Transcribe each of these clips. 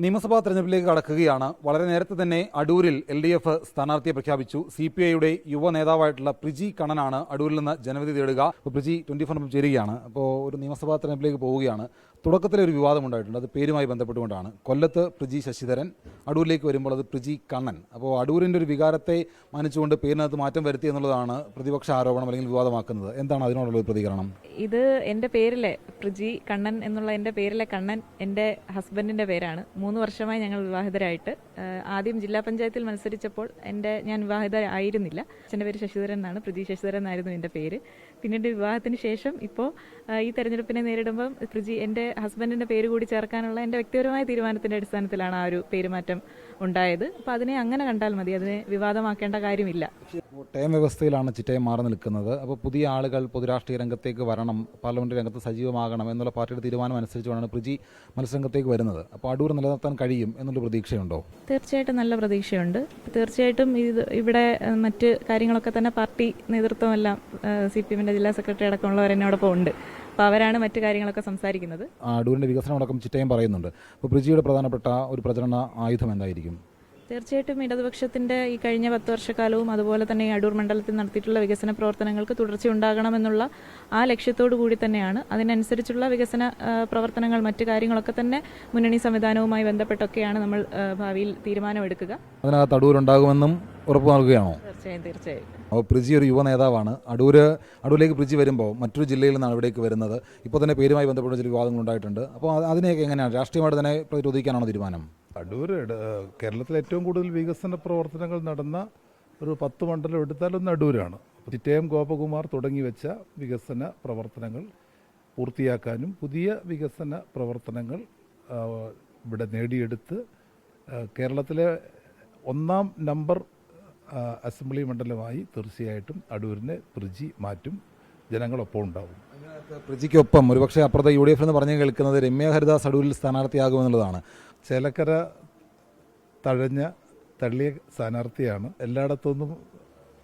നിയമസഭാ തെരഞ്ഞെടുപ്പിലേക്ക് കടക്കുകയാണ്. വളരെ നേരത്തെ തന്നെ അടൂരിൽ LDF സ്ഥാനാർത്ഥിയെ പ്രഖ്യാപിച്ചു. CPIയുടെ യുവ നേതാവായിട്ടുള്ള പ്രിജി കണ്ണനാണ് അടൂരിൽ നിന്ന് ജനവിധി തേടുക. അപ്പോൾ പ്രിജി 24 ചേരുകയാണ്. അപ്പോൾ ഒരു നിയമസഭാ തെരഞ്ഞെടുപ്പിലേക്ക് പോവുകയാണ്. തുടക്കത്തിലൊരു വിവാദം ഉണ്ടായിട്ടുണ്ട്. അത് പേരുമായി ബന്ധപ്പെട്ടുകൊണ്ടാണ്. കൊല്ലത്ത് പ്രിജി ശശിധരൻ, അടൂരിലേക്ക് വരുമ്പോൾ അത് പ്രിജി കണ്ണൻ. അപ്പോൾ അടൂരിൻ്റെ ഒരു വികാരത്തെ മാനിച്ചുകൊണ്ട് പേരിനകത്ത് മാറ്റം വരുത്തി എന്നുള്ളതാണ് പ്രതിപക്ഷ ആരോപണം അല്ലെങ്കിൽ വിവാദമാക്കുന്നത്. എന്താണ് അതിനോടുള്ള ഒരു പ്രതികരണം? ഇത് എൻ്റെ പേരിലെ പ്രിജി കണ്ണൻ എന്നുള്ള എൻ്റെ പേരിലെ കണ്ണൻ എൻ്റെ ഹസ്ബൻഡിൻ്റെ പേരാണ്. 3 വർഷമായി ഞങ്ങൾ വിവാഹിതരായിട്ട്. ആദ്യം ജില്ലാ പഞ്ചായത്തിൽ മത്സരിച്ചപ്പോൾ ഞാൻ വിവാഹിത ആയിരുന്നില്ല. അച്ഛൻ്റെ പേര് ശശിധരൻ എന്നാണ്, പ്രിജി ശശിധരൻ എന്നായിരുന്നു എൻ്റെ പേര്. പിന്നീട് വിവാഹത്തിന് ശേഷം ഇപ്പോൾ ഈ തെരഞ്ഞെടുപ്പിനെ നേരിടുമ്പം പ്രിജി എൻ്റെ ഹസ്ബൻഡിൻ്റെ പേര് കൂടി ചേർക്കാനുള്ള എൻ്റെ വ്യക്തിപരമായ തീരുമാനത്തിൻ്റെ അടിസ്ഥാനത്തിലാണ് ആ ഒരു പേരുമാറ്റം ഉണ്ടായത്. അപ്പോൾ അതിനെ അങ്ങനെ കണ്ടാൽ മതി, അതിനെ വിവാദമാക്കേണ്ട കാര്യമില്ല. ടേം വ്യവസ്ഥയിലാണ് ചിറ്റയം മാറി നിൽക്കുന്നത്. അപ്പോൾ പുതിയ ആളുകൾ പൊതുരാഷ്ട്രീയ രംഗത്തേക്ക് വരണം, പാർലമെന്റ് രംഗത്ത് സജീവമാകണം എന്നുള്ള പാർട്ടിയുടെ തീരുമാനം അനുസരിച്ചുകൊണ്ടാണ് പ്രിജി മത്സരരംഗത്തേക്ക് വരുന്നത്. അപ്പോൾ അടൂർ നിലനിർത്താൻ കഴിയും എന്നുള്ള പ്രതീക്ഷയുണ്ടോ? തീർച്ചയായിട്ടും നല്ല പ്രതീക്ഷയുണ്ട്. തീർച്ചയായിട്ടും ഇവിടെ മറ്റ് കാര്യങ്ങളൊക്കെ തന്നെ പാർട്ടി നേതൃത്വമെല്ലാം CPMന്റെ ജില്ലാ സെക്രട്ടറി അടക്കമുള്ളവർ എന്നോടൊപ്പം ഉണ്ട്. അപ്പോൾ അവരാണ് മറ്റു കാര്യങ്ങളൊക്കെ സംസാരിക്കുന്നത്. അടൂരിൻ്റെ വികസനം അടക്കം ചിറ്റയം പറയുന്നുണ്ട്. അപ്പോൾ പ്രിജിയുടെ പ്രധാനപ്പെട്ട ഒരു പ്രചരണ ആയുധം എന്തായിരിക്കും? തീർച്ചയായിട്ടും ഇടതുപക്ഷത്തിന്റെ ഈ കഴിഞ്ഞ 10 വർഷക്കാലവും അതുപോലെ തന്നെ ഈ അടൂർ മണ്ഡലത്തിൽ നടത്തിയിട്ടുള്ള വികസന പ്രവർത്തനങ്ങൾക്ക് തുടർച്ചയുണ്ടാകണമെന്നുള്ള ആ ലക്ഷ്യത്തോടു കൂടി തന്നെയാണ്. അതിനനുസരിച്ചുള്ള വികസന പ്രവർത്തനങ്ങൾ മറ്റു കാര്യങ്ങളൊക്കെ തന്നെ മുന്നണി സംവിധാനവുമായി ബന്ധപ്പെട്ടൊക്കെയാണ് നമ്മൾ ഭാവിയിൽ തീരുമാനമെടുക്കുക. അതിനകത്ത് അടൂരുണ്ടാകുമെന്നും ഉറപ്പ് നൽകുകയാണോ? തീർച്ചയായും. അപ്പോൾ പ്രിജി ഒരു യുവ നേതാവാണ്. അടൂരിലേക്ക് പ്രിജി വരുമ്പോൾ മറ്റൊരു ജില്ലയിൽ നിന്നാണ് ഇവിടേക്ക് വരുന്നത്. ഇപ്പോൾ തന്നെ പേരുമായി ബന്ധപ്പെട്ട ചില വിവാദങ്ങൾ ഉണ്ടായിട്ടുണ്ട്. അപ്പോൾ അതിനെയൊക്കെ എങ്ങനെയാണ് രാഷ്ട്രീയമായിട്ട് തന്നെ പ്രതിരോധിക്കാനാണോ തീരുമാനം? അടൂർ കേരളത്തിലെ ഏറ്റവും കൂടുതൽ വികസന പ്രവർത്തനങ്ങൾ നടന്ന ഒരു 10 മണ്ഡലം എടുത്താലൊന്ന് അടൂരാണ്. ചിറ്റയം ഗോപകുമാർ തുടങ്ങി വെച്ച വികസന പ്രവർത്തനങ്ങൾ പൂർത്തിയാക്കാനും പുതിയ വികസന പ്രവർത്തനങ്ങൾ ഇവിടെ നേടിയെടുത്ത് കേരളത്തിലെ 1ാം നമ്പർ അസംബ്ലി മണ്ഡലമായി തീർച്ചയായിട്ടും അടൂരിനെ പ്രിജി മാറ്റും. ജനങ്ങളൊപ്പം ഉണ്ടാവും. പ്രിജിക്കൊപ്പം ഒരുപക്ഷെ അപ്പുറത്തെ UDF എന്ന് പറഞ്ഞു കേൾക്കുന്നത് രമ്യ ഹരിദാസ് അടൂരിൽ സ്ഥാനാർത്ഥിയാകുമെന്നുള്ളതാണ്. ചേലക്കര തള്ളിയ സ്ഥാനാർത്ഥിയാണ്. എല്ലായിടത്തുനിന്നും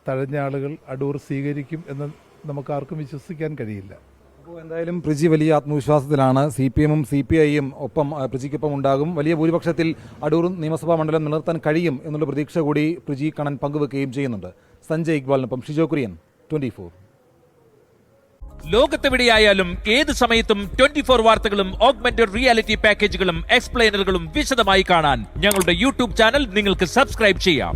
തഴഞ്ഞ ആളുകൾ അടൂർ സ്വീകരിക്കും എന്ന് നമുക്ക് ആർക്കും വിശ്വസിക്കാൻ കഴിയില്ല. അപ്പോൾ എന്തായാലും പ്രിജി വലിയ ആത്മവിശ്വാസത്തിലാണ്. CPMും CPIയും ഒപ്പം പ്രിജിക്കൊപ്പം ഉണ്ടാകും. വലിയ ഭൂരിപക്ഷത്തിൽ അടൂർ നിയമസഭാ മണ്ഡലം നിലനിർത്താൻ കഴിയും എന്നുള്ള പ്രതീക്ഷ കൂടി പ്രിജി കണ്ണൻ പങ്കുവെക്കുകയും ചെയ്യുന്നുണ്ട്. സഞ്ജയ് ഇക്ബാലിനൊപ്പം ഷിജോ കുര്യൻ, 24. ലോകത്തെവിടെയായാലും ഏത് സമയത്തും 24 വാർത്തകളും ഓഗ്മെന്റഡ് റിയാലിറ്റി പാക്കേജുകളും എക്സ്പ്ലെയിനറുകളും വിശദമായി കാണാൻ ഞങ്ങളുടെ YouTube ചാനൽ നിങ്ങൾക്ക് സബ്സ്ക്രൈബ് ചെയ്യാം.